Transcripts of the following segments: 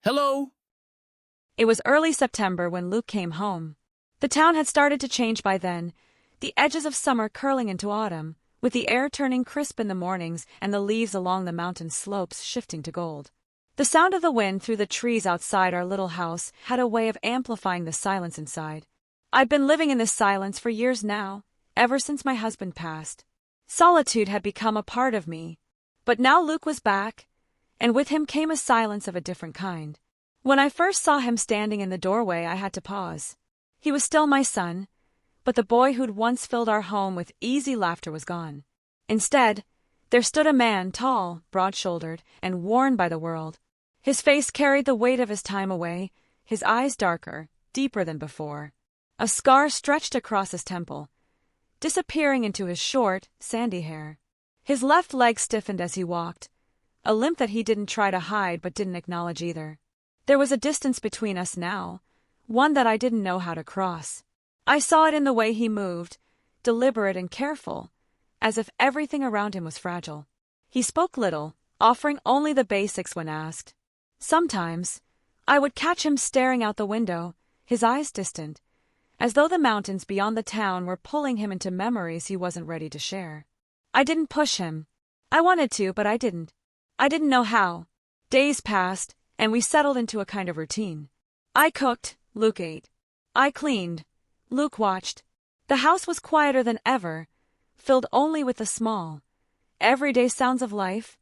Hello? It was early September when Luke came home. The town had started to change by then, the edges of summer curling into autumn, with the air turning crisp in the mornings and the leaves along the mountain slopes shifting to gold. The sound of the wind through the trees outside our little house had a way of amplifying the silence inside. I'd been living in this silence for years now, ever since my husband passed. Solitude had become a part of me. But now Luke was back, and with him came a silence of a different kind. When I first saw him standing in the doorway, I had to pause. He was still my son, but the boy who'd once filled our home with easy laughter was gone. Instead, there stood a man, tall, broad-shouldered, and worn by the world. His face carried the weight of his time away, his eyes darker, deeper than before. A scar stretched across his temple, disappearing into his short, sandy hair. His left leg stiffened as he walked, a limp that he didn't try to hide but didn't acknowledge either. There was a distance between us now, one that I didn't know how to cross. I saw it in the way he moved, deliberate and careful, as if everything around him was fragile. He spoke little, offering only the basics when asked. Sometimes, I would catch him staring out the window, his eyes distant, as though the mountains beyond the town were pulling him into memories he wasn't ready to share. I didn't push him. I wanted to, but I didn't. I didn't know how. Days passed, and we settled into a kind of routine. I cooked, Luke ate. I cleaned, Luke watched. The house was quieter than ever, filled only with the small, everyday sounds of life,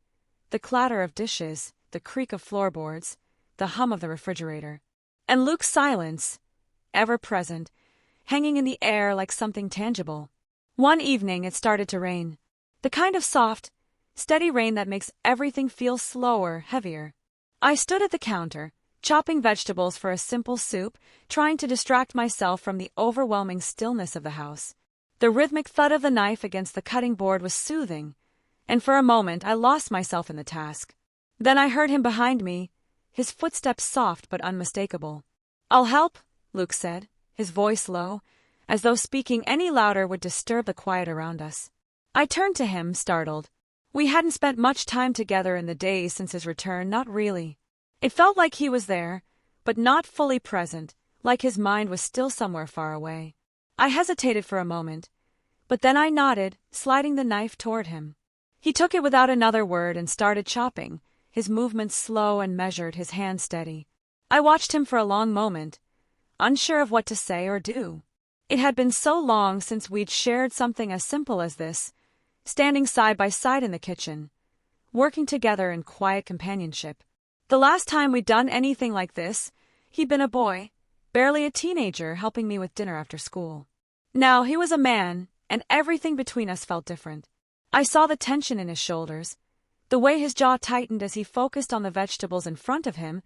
the clatter of dishes, the creak of floorboards, the hum of the refrigerator. And Luke's silence, ever present, hanging in the air like something tangible. One evening it started to rain. The kind of soft, steady rain that makes everything feel slower, heavier. I stood at the counter, chopping vegetables for a simple soup, trying to distract myself from the overwhelming stillness of the house. The rhythmic thud of the knife against the cutting board was soothing, and for a moment I lost myself in the task. Then I heard him behind me, his footsteps soft but unmistakable. "I'll help," Luke said, his voice low, as though speaking any louder would disturb the quiet around us. I turned to him, startled. We hadn't spent much time together in the days since his return, not really. It felt like he was there, but not fully present, like his mind was still somewhere far away. I hesitated for a moment, but then I nodded, sliding the knife toward him. He took it without another word and started chopping, his movements slow and measured, his hand steady. I watched him for a long moment, unsure of what to say or do. It had been so long since we'd shared something as simple as this, standing side by side in the kitchen, working together in quiet companionship. The last time we'd done anything like this, he'd been a boy, barely a teenager, helping me with dinner after school. Now he was a man, and everything between us felt different. I saw the tension in his shoulders, the way his jaw tightened as he focused on the vegetables in front of him,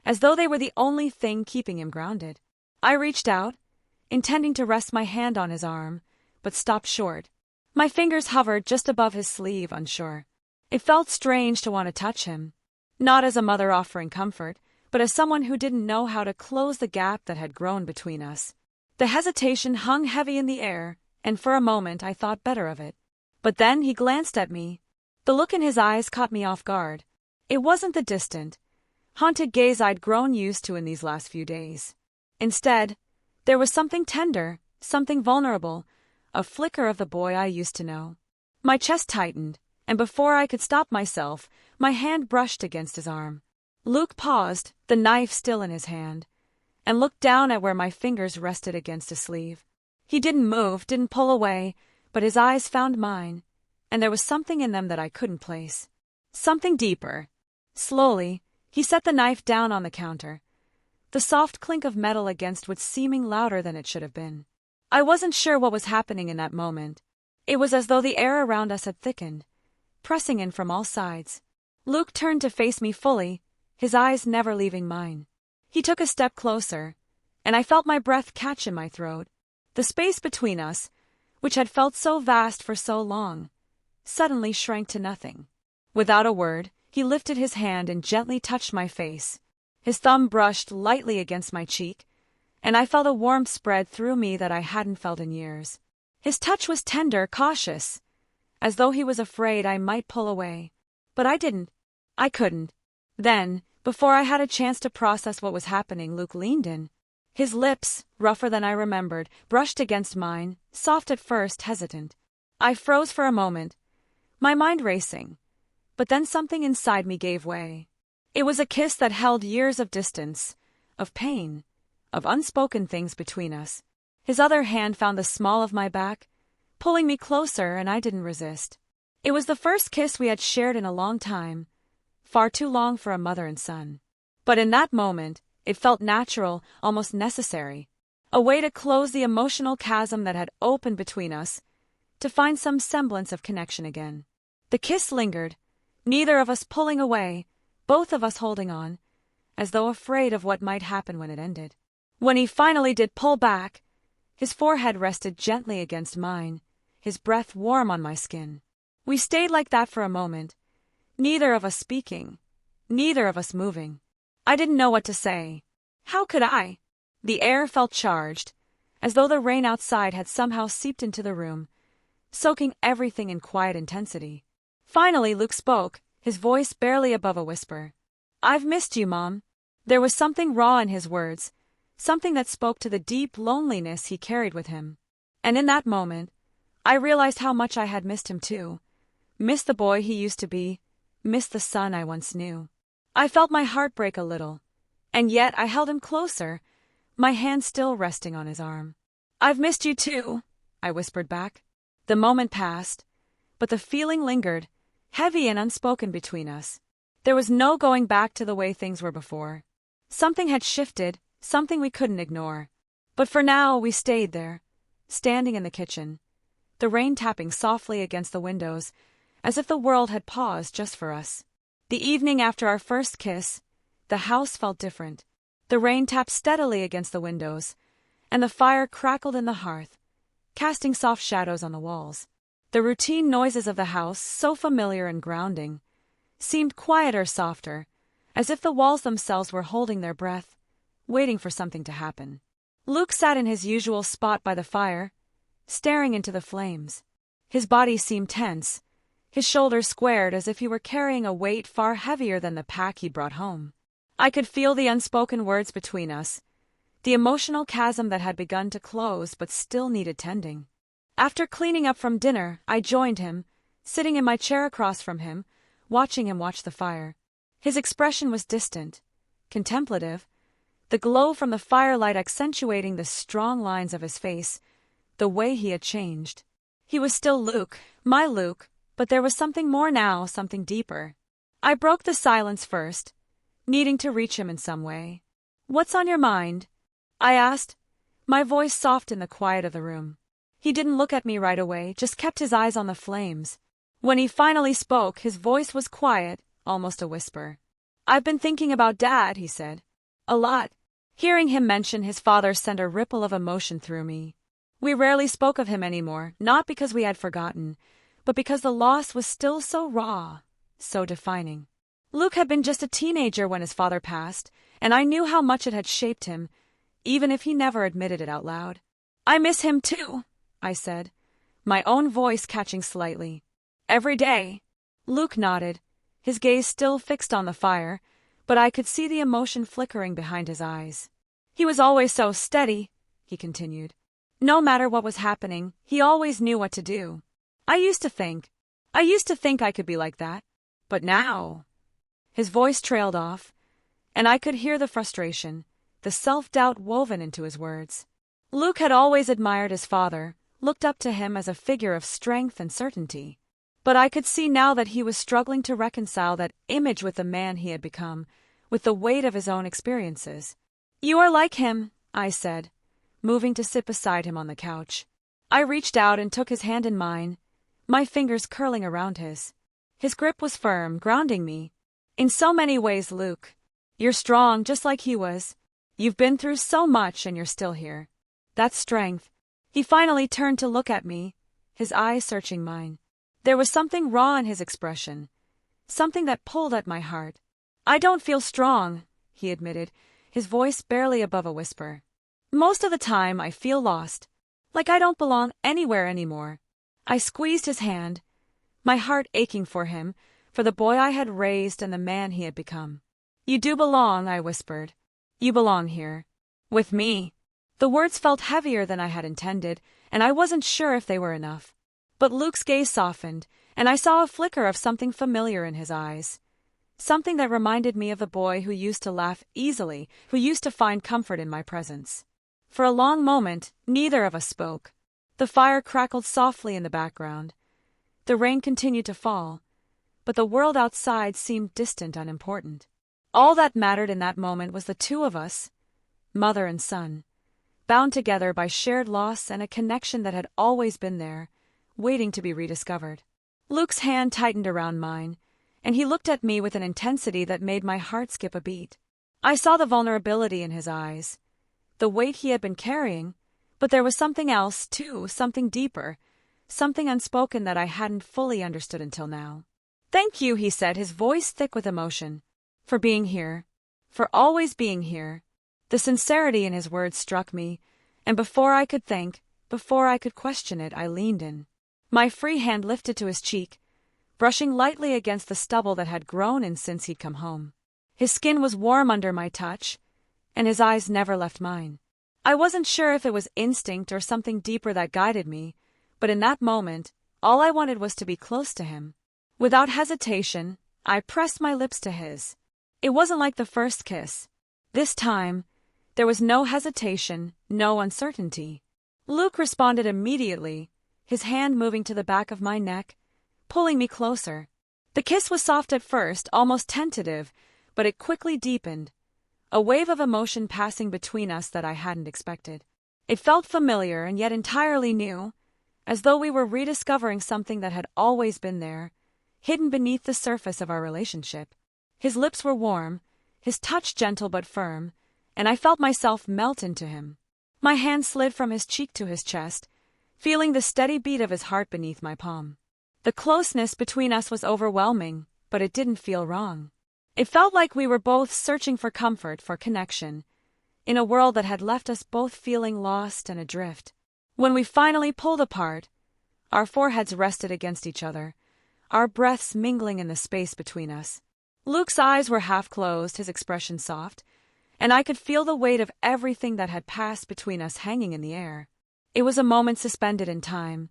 as though they were the only thing keeping him grounded. I reached out, intending to rest my hand on his arm, but stopped short. My fingers hovered just above his sleeve, unsure. It felt strange to want to touch him, not as a mother offering comfort, but as someone who didn't know how to close the gap that had grown between us. The hesitation hung heavy in the air, and for a moment I thought better of it. But then he glanced at me. The look in his eyes caught me off guard. It wasn't the distant, haunted gaze I'd grown used to in these last few days. Instead, there was something tender, something vulnerable, a flicker of the boy I used to know. My chest tightened, and before I could stop myself, my hand brushed against his arm. Luke paused, the knife still in his hand, and looked down at where my fingers rested against his sleeve. He didn't move, didn't pull away, but his eyes found mine, and there was something in them that I couldn't place. Something deeper. Slowly, he set the knife down on the counter, the soft clink of metal against wood seeming louder than it should have been. I wasn't sure what was happening in that moment. It was as though the air around us had thickened, pressing in from all sides. Luke turned to face me fully, his eyes never leaving mine. He took a step closer, and I felt my breath catch in my throat. The space between us, which had felt so vast for so long, suddenly shrank to nothing. Without a word, he lifted his hand and gently touched my face. His thumb brushed lightly against my cheek, and I felt a warmth spread through me that I hadn't felt in years. His touch was tender, cautious, as though he was afraid I might pull away. But I didn't. I couldn't. Then, Before I had a chance to process what was happening, Luke leaned in. His lips, rougher than I remembered, brushed against mine, soft at first, hesitant. I froze for a moment, my mind racing. But then something inside me gave way. It was a kiss that held years of distance, of pain, of unspoken things between us. His other hand found the small of my back, pulling me closer, and I didn't resist. It was the first kiss we had shared in a long time, far too long for a mother and son. But in that moment, it felt natural, almost necessary. A way to close the emotional chasm that had opened between us, to find some semblance of connection again. The kiss lingered, neither of us pulling away, both of us holding on, as though afraid of what might happen when it ended. When he finally did pull back, his forehead rested gently against mine, his breath warm on my skin. We stayed like that for a moment, neither of us speaking, neither of us moving. I didn't know what to say. How could I? The air felt charged, as though the rain outside had somehow seeped into the room, soaking everything in quiet intensity. Finally, Luke spoke, his voice barely above a whisper. "I've missed you, Mom." There was something raw in his words, something that spoke to the deep loneliness he carried with him. And in that moment, I realized how much I had missed him too. Missed the boy he used to be, missed the son I once knew. I felt my heart break a little, and yet I held him closer, my hand still resting on his arm. "I've missed you too," I whispered back. The moment passed, but the feeling lingered, heavy and unspoken between us. There was no going back to the way things were before. Something had shifted, something we couldn't ignore. But for now, we stayed there, standing in the kitchen, the rain tapping softly against the windows, as if the world had paused just for us. The evening after our first kiss, the house felt different. The rain tapped steadily against the windows, and the fire crackled in the hearth, casting soft shadows on the walls. The routine noises of the house, so familiar and grounding, seemed quieter, softer, as if the walls themselves were holding their breath, waiting for something to happen. Luke sat in his usual spot by the fire, staring into the flames. His body seemed tense, his shoulders squared as if he were carrying a weight far heavier than the pack he brought home. I could feel the unspoken words between us, the emotional chasm that had begun to close but still needed tending. After cleaning up from dinner, I joined him, sitting in my chair across from him, watching him watch the fire. His expression was distant, contemplative, the glow from the firelight accentuating the strong lines of his face, the way he had changed. He was still Luke, my Luke, but there was something more now, something deeper. I broke the silence first, needing to reach him in some way. "What's on your mind?" I asked, my voice soft in the quiet of the room. He didn't look at me right away, just kept his eyes on the flames. When he finally spoke, his voice was quiet, almost a whisper. "I've been thinking about Dad," he said. "A lot." Hearing him mention his father sent a ripple of emotion through me. We rarely spoke of him anymore, not because we had forgotten, but because the loss was still so raw, so defining. Luke had been just a teenager when his father passed, and I knew how much it had shaped him, even if he never admitted it out loud. "I miss him too," I said, my own voice catching slightly. "Every day." Luke nodded, his gaze still fixed on the fire, but I could see the emotion flickering behind his eyes. "He was always so steady," he continued. "No matter what was happening, he always knew what to do. I used to think I could be like that. But now..." His voice trailed off, and I could hear the frustration, the self-doubt woven into his words. Luke had always admired his father, looked up to him as a figure of strength and certainty. But I could see now that he was struggling to reconcile that image with the man he had become, with the weight of his own experiences. "You are like him," I said, moving to sit beside him on the couch. I reached out and took his hand in mine, my fingers curling around his. His grip was firm, grounding me. "In so many ways, Luke. You're strong, just like he was. You've been through so much and you're still here. That's strength." He finally turned to look at me, his eyes searching mine. There was something raw in his expression, something that pulled at my heart. "I don't feel strong," he admitted, his voice barely above a whisper. "Most of the time I feel lost, like I don't belong anywhere anymore." I squeezed his hand, my heart aching for him, for the boy I had raised and the man he had become. You do belong, I whispered. You belong here. With me. The words felt heavier than I had intended, and I wasn't sure if they were enough. But Luke's gaze softened, and I saw a flicker of something familiar in his eyes. Something that reminded me of the boy who used to laugh easily, who used to find comfort in my presence. For a long moment, neither of us spoke. The fire crackled softly in the background. The rain continued to fall, but the world outside seemed distant, unimportant. All that mattered in that moment was the two of us, mother and son, bound together by shared loss and a connection that had always been there, waiting to be rediscovered. Luke's hand tightened around mine, and he looked at me with an intensity that made my heart skip a beat. I saw the vulnerability in his eyes, the weight he had been carrying, but there was something else, too, something deeper, something unspoken that I hadn't fully understood until now. Thank you, he said, his voice thick with emotion, for being here, for always being here. The sincerity in his words struck me, and before I could think, before I could question it, I leaned in. My free hand lifted to his cheek, brushing lightly against the stubble that had grown in since he'd come home. His skin was warm under my touch, and his eyes never left mine. I wasn't sure if it was instinct or something deeper that guided me, but in that moment, all I wanted was to be close to him. Without hesitation, I pressed my lips to his. It wasn't like the first kiss. This time, there was no hesitation, no uncertainty. Luke responded immediately, his hand moving to the back of my neck, pulling me closer. The kiss was soft at first, almost tentative, but it quickly deepened, a wave of emotion passing between us that I hadn't expected. It felt familiar and yet entirely new, as though we were rediscovering something that had always been there, hidden beneath the surface of our relationship. His lips were warm, his touch gentle but firm, and I felt myself melt into him. My hand slid from his cheek to his chest, feeling the steady beat of his heart beneath my palm. The closeness between us was overwhelming, but it didn't feel wrong. It felt like we were both searching for comfort, for connection, in a world that had left us both feeling lost and adrift. When we finally pulled apart, our foreheads rested against each other, our breaths mingling in the space between us. Luke's eyes were half closed, his expression soft, and I could feel the weight of everything that had passed between us hanging in the air. It was a moment suspended in time,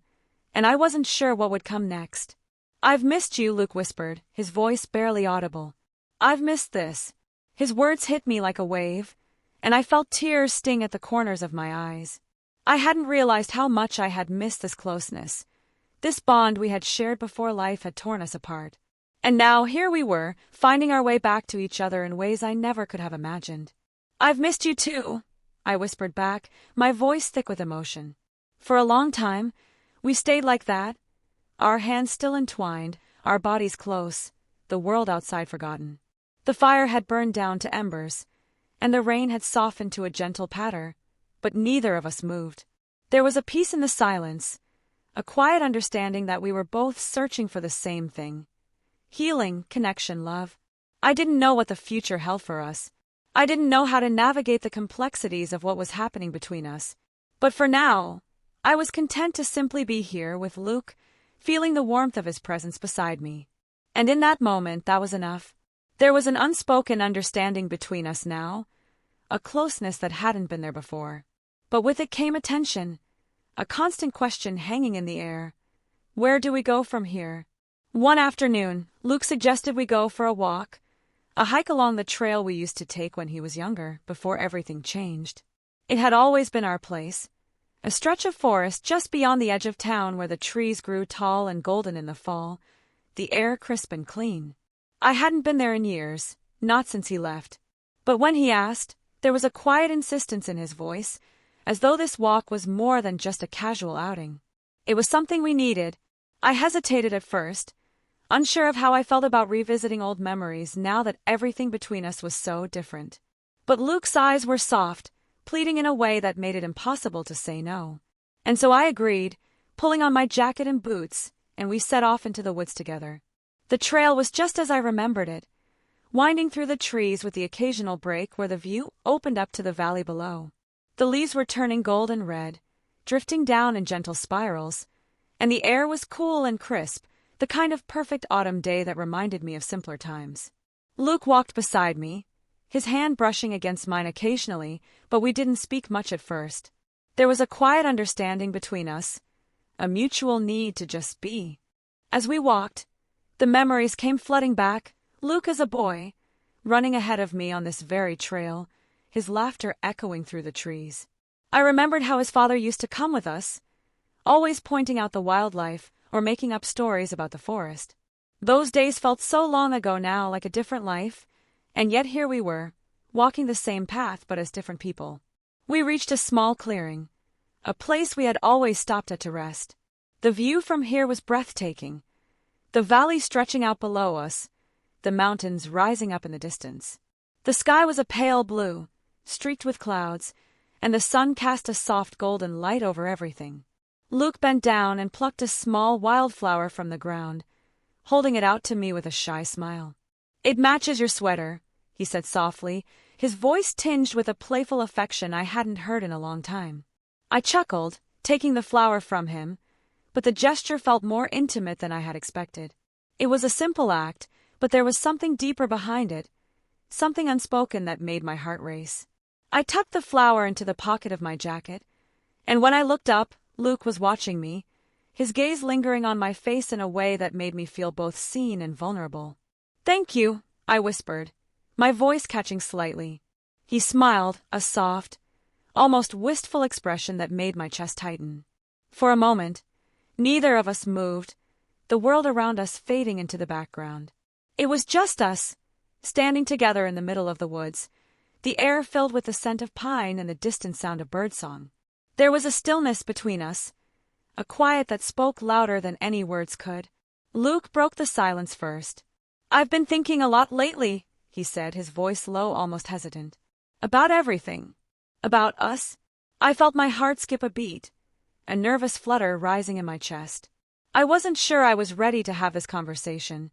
and I wasn't sure what would come next. "I've missed you," Luke whispered, his voice barely audible. "I've missed this." His words hit me like a wave, and I felt tears sting at the corners of my eyes. I hadn't realized how much I had missed this closeness, this bond we had shared before life had torn us apart. And now here we were, finding our way back to each other in ways I never could have imagined. "I've missed you too," I whispered back, my voice thick with emotion. For a long time, we stayed like that, our hands still entwined, our bodies close, the world outside forgotten. The fire had burned down to embers, and the rain had softened to a gentle patter, but neither of us moved. There was a peace in the silence, a quiet understanding that we were both searching for the same thing: healing, connection, love. I didn't know what the future held for us. I didn't know how to navigate the complexities of what was happening between us. But for now, I was content to simply be here with Luke, feeling the warmth of his presence beside me. And in that moment, that was enough. There was an unspoken understanding between us now, a closeness that hadn't been there before. But with it came a tension, a constant question hanging in the air. Where do we go from here? One afternoon, Luke suggested we go for a walk, a hike along the trail we used to take when he was younger, before everything changed. It had always been our place, a stretch of forest just beyond the edge of town where the trees grew tall and golden in the fall, the air crisp and clean. I hadn't been there in years, not since he left. But when he asked, there was a quiet insistence in his voice, as though this walk was more than just a casual outing. It was something we needed. I hesitated at first, unsure of how I felt about revisiting old memories now that everything between us was so different. But Luke's eyes were soft, pleading in a way that made it impossible to say no. And so I agreed, pulling on my jacket and boots, and we set off into the woods together. The trail was just as I remembered it, winding through the trees with the occasional break where the view opened up to the valley below. The leaves were turning gold and red, drifting down in gentle spirals, and the air was cool and crisp, the kind of perfect autumn day that reminded me of simpler times. Luke walked beside me, his hand brushing against mine occasionally, but we didn't speak much at first. There was a quiet understanding between us, a mutual need to just be. As we walked, the memories came flooding back, Luke as a boy, running ahead of me on this very trail, his laughter echoing through the trees. I remembered how his father used to come with us, always pointing out the wildlife or making up stories about the forest. Those days felt so long ago now, like a different life, and yet here we were, walking the same path but as different people. We reached a small clearing, a place we had always stopped at to rest. The view from here was breathtaking, the valley stretching out below us, the mountains rising up in the distance. The sky was a pale blue, streaked with clouds, and the sun cast a soft golden light over everything. Luke bent down and plucked a small wildflower from the ground, holding it out to me with a shy smile. "It matches your sweater," he said softly, his voice tinged with a playful affection I hadn't heard in a long time. I chuckled, taking the flower from him, but the gesture felt more intimate than I had expected. It was a simple act, but there was something deeper behind it, something unspoken that made my heart race. I tucked the flower into the pocket of my jacket, and when I looked up, Luke was watching me, his gaze lingering on my face in a way that made me feel both seen and vulnerable. "Thank you," I whispered, my voice catching slightly. He smiled, a soft, almost wistful expression that made my chest tighten. For a moment, neither of us moved, the world around us fading into the background. It was just us, standing together in the middle of the woods, the air filled with the scent of pine and the distant sound of birdsong. There was a stillness between us, a quiet that spoke louder than any words could. Luke broke the silence first. "I've been thinking a lot lately," he said, his voice low, almost hesitant. "About everything. About us." I felt my heart skip a beat, a nervous flutter rising in my chest. I wasn't sure I was ready to have this conversation,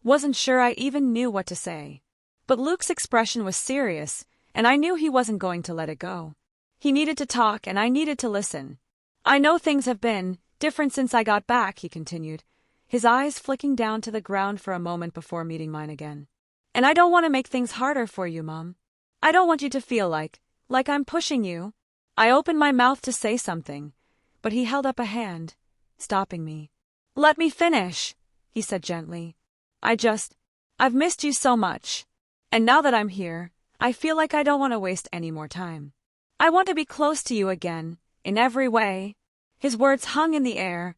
wasn't sure I even knew what to say. But Luke's expression was serious, and I knew he wasn't going to let it go. He needed to talk, and I needed to listen. "I know things have been different since I got back," he continued, his eyes flicking down to the ground for a moment before meeting mine again. "And I don't want to make things harder for you, Mom. I don't want you to feel like I'm pushing you." I opened my mouth to say something, but he held up a hand, stopping me. "Let me finish," he said gently. I've missed you so much. And now that I'm here, I feel like I don't want to waste any more time. I want to be close to you again, in every way." His words hung in the air,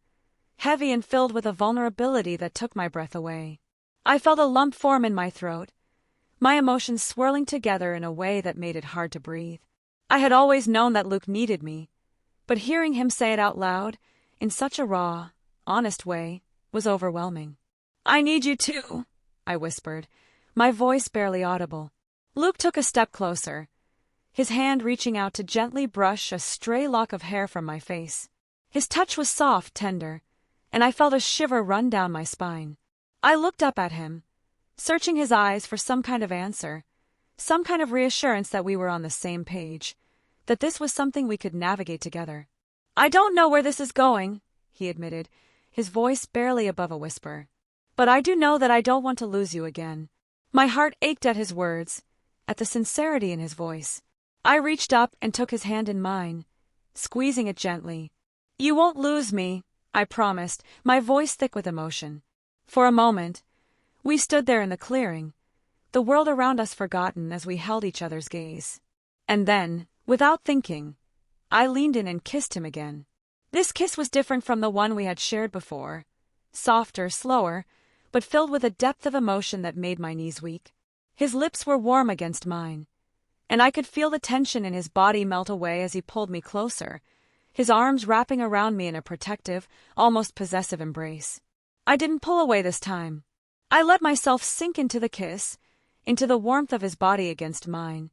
heavy and filled with a vulnerability that took my breath away. I felt a lump form in my throat, my emotions swirling together in a way that made it hard to breathe. I had always known that Luke needed me, but hearing him say it out loud, in such a raw, honest way, was overwhelming. "I need you too," I whispered, my voice barely audible. Luke took a step closer, his hand reaching out to gently brush a stray lock of hair from my face. His touch was soft, tender, and I felt a shiver run down my spine. I looked up at him, searching his eyes for some kind of answer, some kind of reassurance that we were on the same page, that this was something we could navigate together. "I don't know where this is going," he admitted, his voice barely above a whisper. "But I do know that I don't want to lose you again." My heart ached at his words, at the sincerity in his voice. I reached up and took his hand in mine, squeezing it gently. "You won't lose me," I promised, my voice thick with emotion. For a moment, we stood there in the clearing, the world around us forgotten as we held each other's gaze. And then, without thinking, I leaned in and kissed him again. This kiss was different from the one we had shared before, softer, slower, but filled with a depth of emotion that made my knees weak. His lips were warm against mine, and I could feel the tension in his body melt away as he pulled me closer, his arms wrapping around me in a protective, almost possessive embrace. I didn't pull away this time. I let myself sink into the kiss, into the warmth of his body against mine,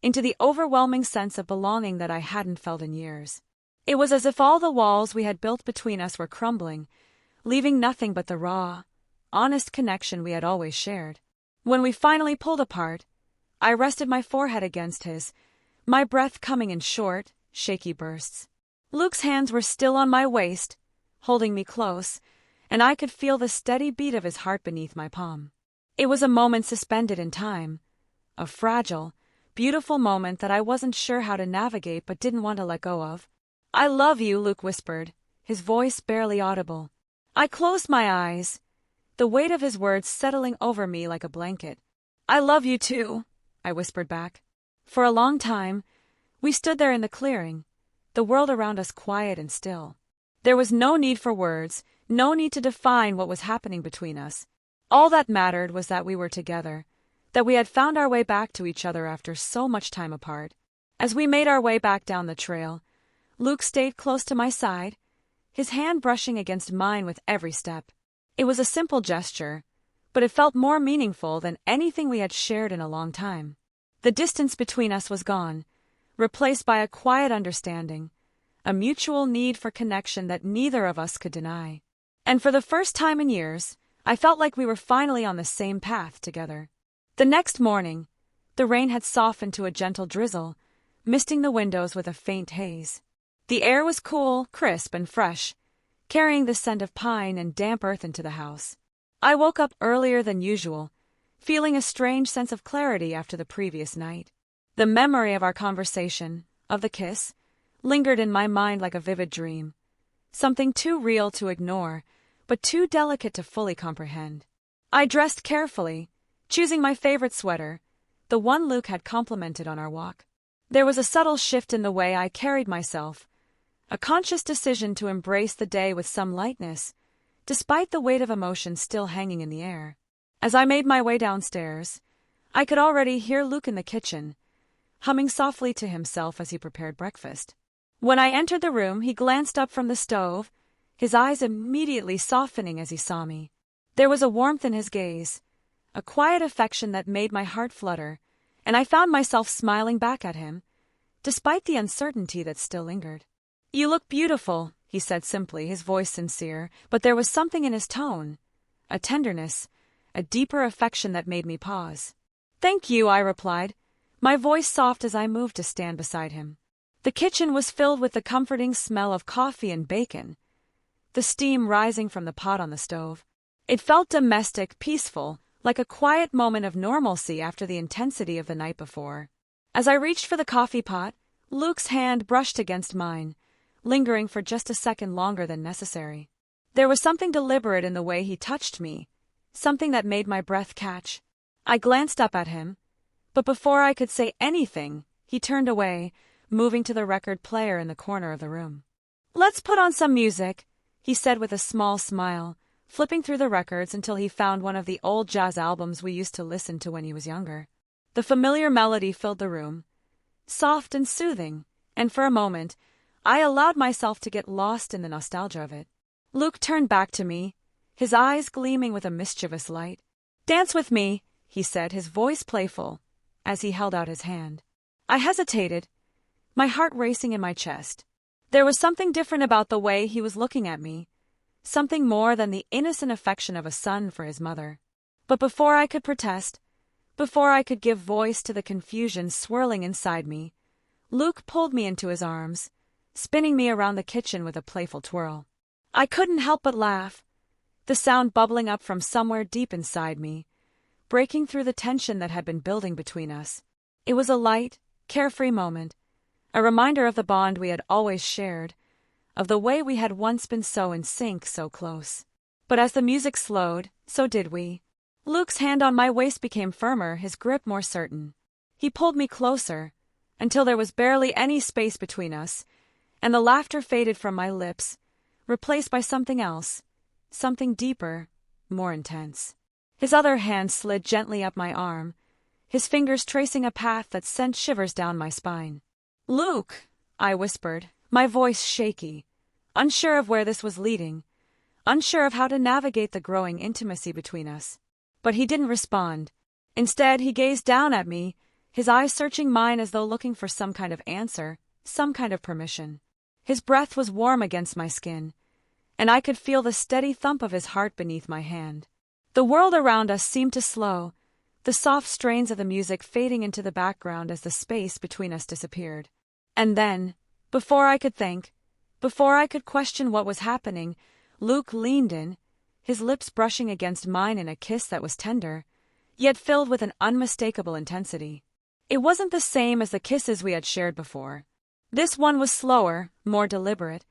into the overwhelming sense of belonging that I hadn't felt in years. It was as if all the walls we had built between us were crumbling, leaving nothing but the raw, honest connection we had always shared. When we finally pulled apart, I rested my forehead against his, my breath coming in short, shaky bursts. Luke's hands were still on my waist, holding me close, and I could feel the steady beat of his heart beneath my palm. It was a moment suspended in time, a fragile, beautiful moment that I wasn't sure how to navigate but didn't want to let go of. "I love you," Luke whispered, his voice barely audible. I closed my eyes, the weight of his words settling over me like a blanket. "I love you too," I whispered back. For a long time, we stood there in the clearing, the world around us quiet and still. There was no need for words, no need to define what was happening between us. All that mattered was that we were together, that we had found our way back to each other after so much time apart. As we made our way back down the trail, Luke stayed close to my side, his hand brushing against mine with every step. It was a simple gesture, but it felt more meaningful than anything we had shared in a long time. The distance between us was gone, replaced by a quiet understanding, a mutual need for connection that neither of us could deny. And for the first time in years, I felt like we were finally on the same path together. The next morning, the rain had softened to a gentle drizzle, misting the windows with a faint haze. The air was cool, crisp, and fresh, carrying the scent of pine and damp earth into the house. I woke up earlier than usual, feeling a strange sense of clarity after the previous night. The memory of our conversation, of the kiss, lingered in my mind like a vivid dream, something too real to ignore, but too delicate to fully comprehend. I dressed carefully, choosing my favorite sweater, the one Luke had complimented on our walk. There was a subtle shift in the way I carried myself, a conscious decision to embrace the day with some lightness, despite the weight of emotion still hanging in the air. As I made my way downstairs, I could already hear Luke in the kitchen, humming softly to himself as he prepared breakfast. When I entered the room, he glanced up from the stove, his eyes immediately softening as he saw me. There was a warmth in his gaze, a quiet affection that made my heart flutter, and I found myself smiling back at him, despite the uncertainty that still lingered. "You look beautiful," he said simply, his voice sincere, but there was something in his tone, a tenderness, a deeper affection that made me pause. "Thank you," I replied, my voice soft as I moved to stand beside him. The kitchen was filled with the comforting smell of coffee and bacon, the steam rising from the pot on the stove. It felt domestic, peaceful, like a quiet moment of normalcy after the intensity of the night before. As I reached for the coffee pot, Luke's hand brushed against mine, lingering for just a second longer than necessary. There was something deliberate in the way he touched me, something that made my breath catch. I glanced up at him, but before I could say anything, he turned away, moving to the record player in the corner of the room. "Let's put on some music," he said with a small smile, flipping through the records until he found one of the old jazz albums we used to listen to when he was younger. The familiar melody filled the room, soft and soothing, and for a moment, I allowed myself to get lost in the nostalgia of it. Luke turned back to me, his eyes gleaming with a mischievous light. "Dance with me," he said, his voice playful, as he held out his hand. I hesitated, my heart racing in my chest. There was something different about the way he was looking at me, something more than the innocent affection of a son for his mother. But before I could protest, before I could give voice to the confusion swirling inside me, Luke pulled me into his arms, spinning me around the kitchen with a playful twirl. I couldn't help but laugh, the sound bubbling up from somewhere deep inside me, breaking through the tension that had been building between us. It was a light, carefree moment, a reminder of the bond we had always shared, of the way we had once been so in sync, so close. But as the music slowed, so did we. Luke's hand on my waist became firmer, his grip more certain. He pulled me closer, until there was barely any space between us, and the laughter faded from my lips, replaced by something else, something deeper, more intense. His other hand slid gently up my arm, his fingers tracing a path that sent shivers down my spine. "Luke," I whispered, my voice shaky, unsure of where this was leading, unsure of how to navigate the growing intimacy between us. But he didn't respond. Instead, he gazed down at me, his eyes searching mine as though looking for some kind of answer, some kind of permission. His breath was warm against my skin, and I could feel the steady thump of his heart beneath my hand. The world around us seemed to slow, the soft strains of the music fading into the background as the space between us disappeared. And then, before I could think, before I could question what was happening, Luke leaned in, his lips brushing against mine in a kiss that was tender, yet filled with an unmistakable intensity. It wasn't the same as the kisses we had shared before. This one was slower, more deliberate,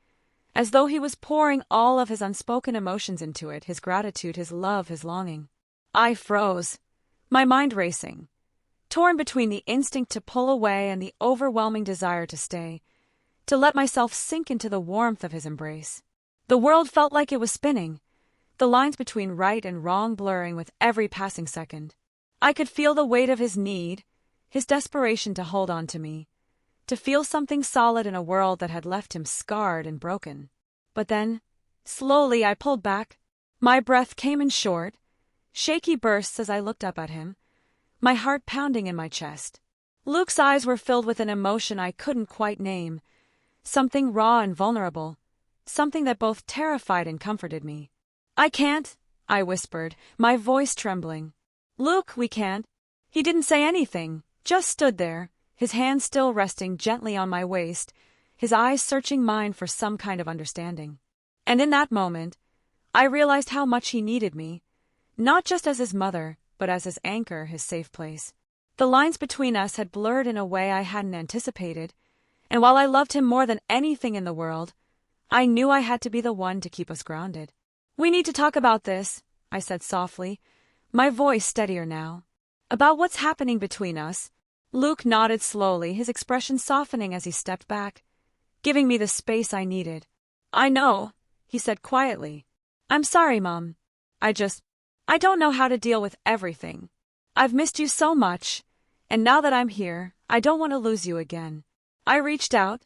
as though he was pouring all of his unspoken emotions into it, his gratitude, his love, his longing. I froze, my mind racing, torn between the instinct to pull away and the overwhelming desire to stay, to let myself sink into the warmth of his embrace. The world felt like it was spinning, the lines between right and wrong blurring with every passing second. I could feel the weight of his need, his desperation to hold on to me, to feel something solid in a world that had left him scarred and broken. But then, slowly I pulled back. My breath came in short, shaky bursts as I looked up at him, my heart pounding in my chest. Luke's eyes were filled with an emotion I couldn't quite name, something raw and vulnerable, something that both terrified and comforted me. "I can't," I whispered, my voice trembling. "Luke, we can't." He didn't say anything, just stood there, his hand still resting gently on my waist, his eyes searching mine for some kind of understanding. And in that moment, I realized how much he needed me, not just as his mother, but as his anchor, his safe place. The lines between us had blurred in a way I hadn't anticipated, and while I loved him more than anything in the world, I knew I had to be the one to keep us grounded. "We need to talk about this," I said softly, my voice steadier now. "About what's happening between us." Luke nodded slowly, his expression softening as he stepped back, giving me the space I needed. "I know," he said quietly. "I'm sorry, Mom. I don't know how to deal with everything. I've missed you so much, and now that I'm here, I don't want to lose you again." I reached out,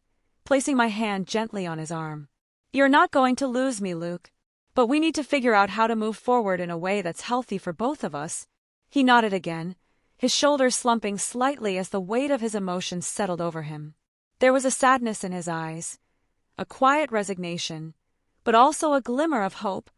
placing my hand gently on his arm. "You're not going to lose me, Luke. But we need to figure out how to move forward in a way that's healthy for both of us." He nodded again, his shoulders slumping slightly as the weight of his emotions settled over him. There was a sadness in his eyes, a quiet resignation, but also a glimmer of hope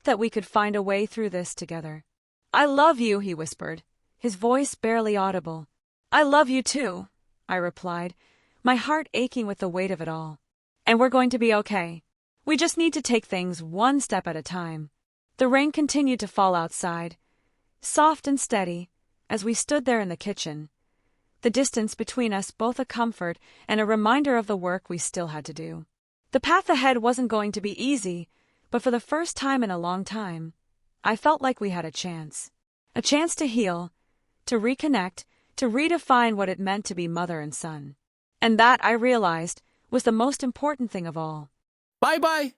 that we could find a way through this together. "I love you," he whispered, his voice barely audible. "I love you too," I replied, my heart aching with the weight of it all. "And we're going to be okay. We just need to take things one step at a time." The rain continued to fall outside, soft and steady, as we stood there in the kitchen, the distance between us both a comfort and a reminder of the work we still had to do. The path ahead wasn't going to be easy, but for the first time in a long time, I felt like we had a chance. A chance to heal, to reconnect, to redefine what it meant to be mother and son. And that, I realized, was the most important thing of all. Bye-bye!